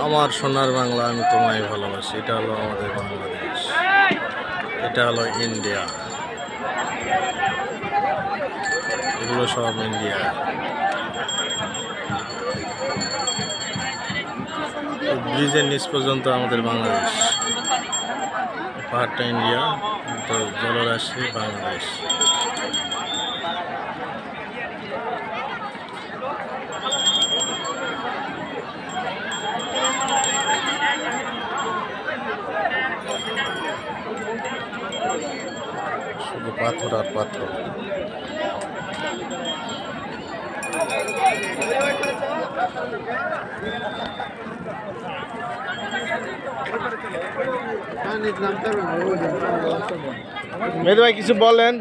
আমার সোনার বাংলা, আমি তোমায় ভালোবাসি। এটা হলো আমাদের বাংলাদেশ, এটা হলো ইন্ডিয়া, এগুলো সব ইন্ডিয়া। ব্রিজের নিচ পর্যন্ত আমাদের বাংলাদেশ, পাহাড়টা ইন্ডিয়া, তো জলরাশি বাংলাদেশ। শুধু পাথর আর পাথর। মেহেদি ভাই কিছু বলেন।